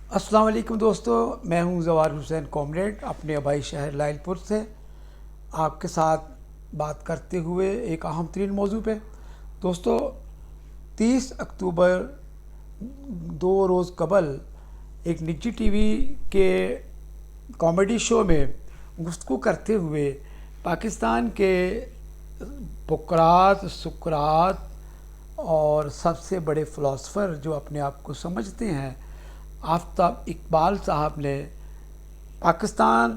अस्सलाम वालेकुम दोस्तों, मैं हूं जवार हुसैन कॉमरेड अपने आबाई शहर लाइलपुर से आपके साथ बात करते हुए एक अहम तरीन मौजू पे। दोस्तों, 30 अक्टूबर 2 रोज़ कबल एक निजी टीवी के कॉमेडी शो में गुफ्तगू करते हुए पाकिस्तान के बुकरात, सुकरात और सबसे बड़े फ़िलासफ़र जो अपने आप को समझते हैं, आफ्ताब इकबाल साहब ने पाकिस्तान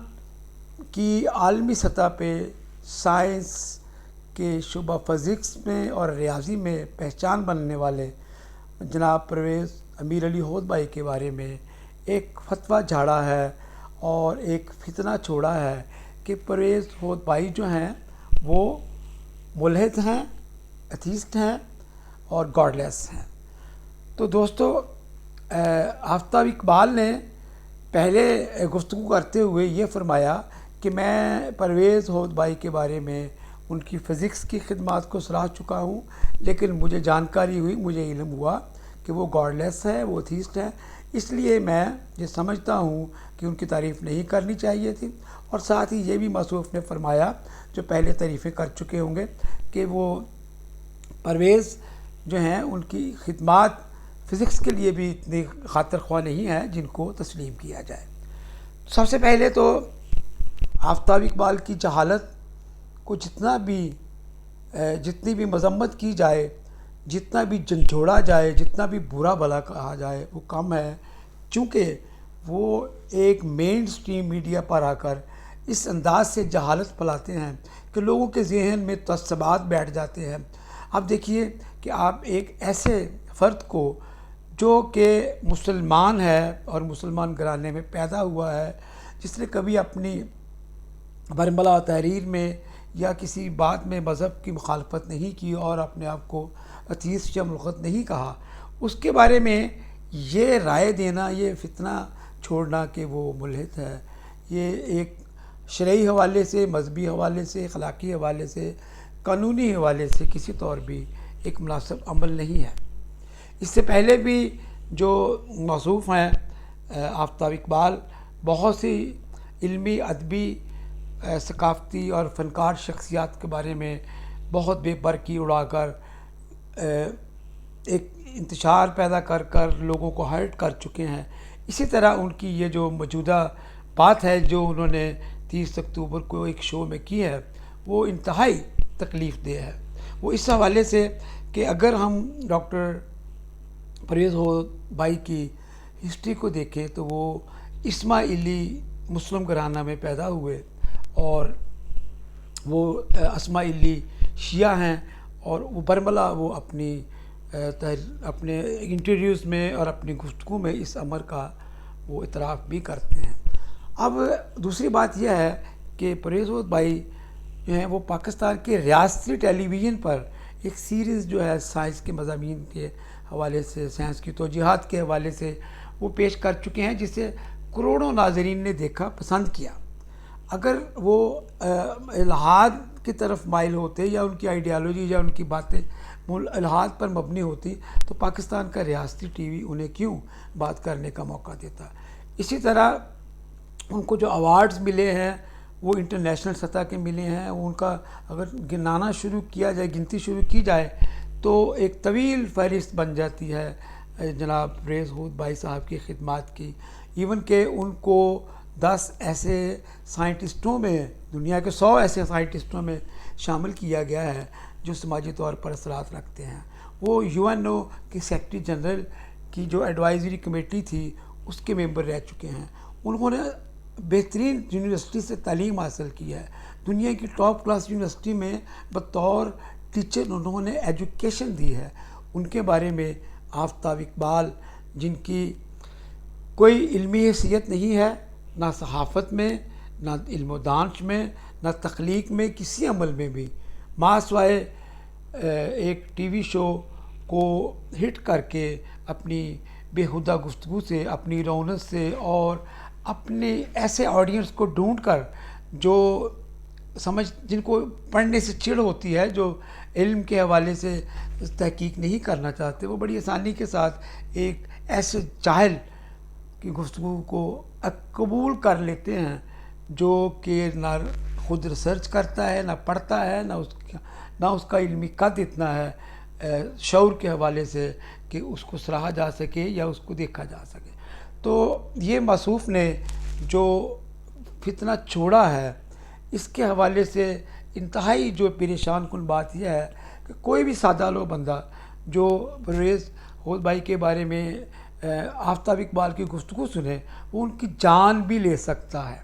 की आलमी सतह पे साइंस के शुबा फ़िज़िक्स में और रियाजी में पहचान बनने वाले जनाब परवेज़ अमीर अली होद भाई के बारे में एक फतवा झाड़ा है और एक फितना छोड़ा है कि परवेज़ होद भाई जो हैं वो मुल्हिद हैं, एथीस्ट हैं और गॉडलेस हैं। तो दोस्तों, आफ्ताब इकबाल ने पहले गुफ्तगू करते हुए ये फरमाया कि मैं परवेज़ होद भाई के बारे में उनकी फ़िज़िक्स की खिदमात को सराह चुका हूँ, लेकिन मुझे जानकारी हुई, मुझे इल्म हुआ कि वो गॉडलेस है, वो एथीस्ट है। इसलिए मैं ये समझता हूँ कि उनकी तारीफ़ नहीं करनी चाहिए थी। और साथ ही ये भी मसूफ़ ने फरमाया, जो पहले तारीफ़ें कर चुके होंगे, कि वो परवेज़ जो हैं उनकी खिदमात फ़िज़िक्स के लिए भी इतनी खातिर ख्वाह नहीं है जिनको तस्लीम किया जाए। सबसे पहले तो आफ्ताब इकबाल की जहालत को जितनी भी मजम्मत की जाए, जितना भी झंझोड़ा जाए, जितना भी बुरा भला कहा जाए, वो कम है। चूँकि वो एक मेन स्ट्रीम मीडिया पर आकर इस अंदाज से जहालत फैलाते हैं कि लोगों के जहन में तस्सबात बैठ जाते हैं। अब देखिए कि आप एक ऐसे फ़र्द को जो कि मुसलमान है और मुसलमान घराने में पैदा हुआ है, जिसने कभी अपनी बरमला तहरीर में या किसी बात में मज़हब की मुखालफत नहीं की और अपने आप को अतीस या मुल्क़त नहीं कहा, उसके बारे में ये राय देना, ये फितना छोड़ना कि वो मुल्हिद है, ये एक शरई हवाले से, मजहबी हवाले से, अखलाकी हवाले से, कानूनी हवाले से किसी तौर भी एक मुनासिब अमल नहीं है। इससे पहले भी जो मौसूफ़ हैं आफ्ताब इकबाल, बहुत सी इल्मी, अदबी, सकाफ़ती और फ़नकार शख्सियात के बारे में बहुत बेबरकी उड़ाकर एक इंतशार पैदा कर कर लोगों को हर्ट कर चुके हैं। इसी तरह उनकी ये जो मौजूदा बात है जो उन्होंने 30 अक्टूबर को एक शो में की है, वो इंतहाई तकलीफ़ देह है। वो इस हवाले से कि अगर हम डॉक्टर परवेज़ होद भाई की हिस्ट्री को देखें तो वो इस्माइली मुस्लिम घराना में पैदा हुए और वो इस्माइली शिया हैं, और वो बरमला वो अपने इंटरव्यूज़ में और अपनी गुफ्तगू में इस अमर का वो इतराफ़ भी करते हैं। अब दूसरी बात यह है कि परवेज़ होद भाई जो हैं वो पाकिस्तान के रियासती टेलीविज़न पर एक सीरीज़ जो है साइंस के मज़ामीन के हवाले से, साइंस की तौजीहात के हवाले से वो पेश कर चुके हैं, जिसे करोड़ों नाज़रीन ने देखा, पसंद किया। अगर वो इल्हाद की तरफ माइल होते या उनकी आइडियालॉजी या उनकी बातें इल्हाद पर मबनी होती तो पाकिस्तान का रियासती टीवी उन्हें क्यों बात करने का मौका देता। इसी तरह उनको जो अवार्ड्स मिले हैं वो इंटरनेशनल सतह के मिले हैं। उनका अगर गिनाना शुरू किया जाए, गिनती शुरू की जाए, तो एक तवील फहरिस्त बन जाती है जनाब परवेज़ होद भाई साहब की खिदमात की। इवन के उनको 10 ऐसे साइंटिस्टों में, दुनिया के 100 ऐसे साइंटिस्टों में शामिल किया गया है जो समाजी तौर पर असरात रखते हैं। वो यूएनओ की सेक्रेटरी जनरल की जो एडवाइजरी कमेटी थी उसके मेंबर रह चुके हैं। उन्होंने बेहतरीन यूनिवर्सिटी से तालीम हासिल की है। दुनिया की टॉप क्लास यूनिवर्सिटी में बतौर टीचर उन्होंने एजुकेशन दी है। उनके बारे में आफ्ताब इकबाल, जिनकी कोई इल्मी हैसियत नहीं है, ना सहाफ़त में, ना इल्म दानिश में, ना तख्लीक में, किसी अमल में भी, मासवाए एक टीवी शो को हिट करके अपनी बेहुदा गुफ्तगू से, अपनी रौनक से और अपने ऐसे ऑडियंस को ढूंढ कर जो जिनको पढ़ने से चिढ़ होती है, जो इल्म के हवाले से तहकीक नहीं करना चाहते, वो बड़ी आसानी के साथ एक ऐसे जाहिल کی گفتگو کو قبول کر لیتے ہیں جو کہ نہ خود ریسرچ کرتا ہے، نہ پڑھتا ہے، نہ اس کا علمی قد اتنا ہے شعور کے حوالے سے کہ اس کو سراہا جا سکے یا اس کو دیکھا جا سکے۔ تو یہ موصوف نے جو فتنہ چھوڑا ہے، اس کے حوالے سے انتہائی جو پریشان کن بات یہ ہے کہ کوئی بھی سادہ لو بندہ جو پرویز حوض بھائی کے بارے میں آفتاب اقبال کی گفتگو سنے، وہ ان کی جان بھی لے سکتا ہے۔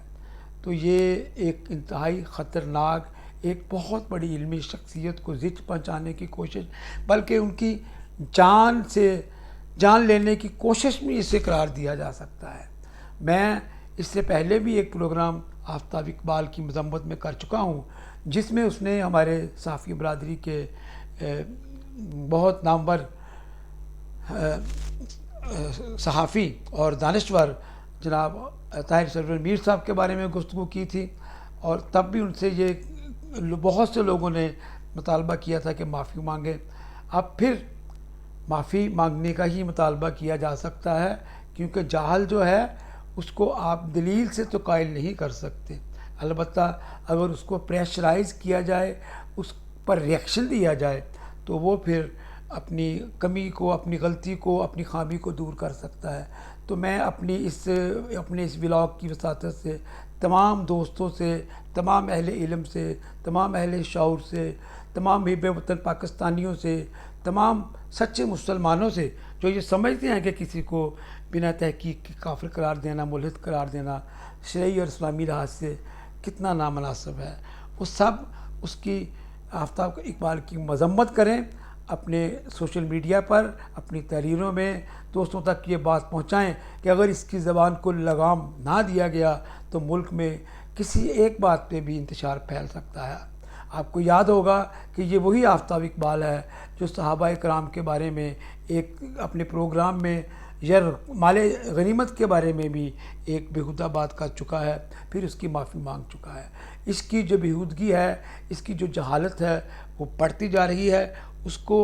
تو یہ ایک انتہائی خطرناک، ایک بہت بڑی علمی شخصیت کو زچ پہنچانے کی کوشش، بلکہ ان کی جان لینے کی کوشش میں اسے قرار دیا جا سکتا ہے۔ میں اس سے پہلے بھی ایک پروگرام آفتاب اقبال کی مذمت میں کر چکا ہوں، جس میں اس نے ہمارے صحافی برادری کے بہت نامور صحافی اور دانشور جناب طاہر سرور میر صاحب کے بارے میں گفتگو کی تھی، اور تب بھی ان سے یہ بہت سے لوگوں نے مطالبہ کیا تھا کہ معافی مانگے۔ اب پھر معافی مانگنے کا ہی مطالبہ کیا جا سکتا ہے، کیونکہ جاہل جو ہے اس کو آپ دلیل سے تو قائل نہیں کر سکتے، البتہ اگر اس کو پریشرائز کیا جائے، اس پر ریئیکشن دیا جائے، تو وہ پھر اپنی کمی کو، اپنی غلطی کو، اپنی خامی کو دور کر سکتا ہے۔ تو میں اپنے اس ولاگ کی وساطت سے تمام دوستوں سے، تمام اہل علم سے، تمام اہل شعور سے، تمام محب وطن پاکستانیوں سے، تمام سچے مسلمانوں سے جو یہ سمجھتے ہیں کہ کسی کو بنا تحقیق کی کافر قرار دینا، ملحد قرار دینا شرعی اور اسلامی لحاظ سے کتنا نامناسب ہے، وہ سب اس کی آفتاب اقبال کی مذمت کریں، اپنے سوشل میڈیا پر، اپنی تحریروں میں دوستوں تک یہ بات پہنچائیں کہ اگر اس کی زبان کو لگام نہ دیا گیا تو ملک میں کسی ایک بات پہ بھی انتشار پھیل سکتا ہے۔ آپ کو یاد ہوگا کہ یہ وہی آفتاب اقبال ہے جو صحابہ کرام کے بارے میں ایک اپنے پروگرام میں یا مال غنیمت کے بارے میں بھی ایک بیہودہ بات کر چکا ہے، پھر اس کی معافی مانگ چکا ہے۔ اس کی جو بیہودگی ہے، اس کی جو جہالت ہے، وہ بڑھتی جا رہی ہے۔ اس کو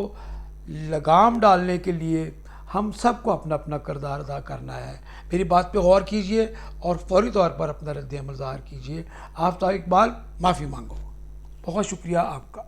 لگام ڈالنے کے لیے ہم سب کو اپنا اپنا کردار ادا کرنا ہے۔ میری بات پہ غور کیجئے اور فوری طور پر اپنا رد عمل ظاہر کیجئے۔ آفتاب اقبال، معافی مانگو۔ بہت شکریہ آپ کا۔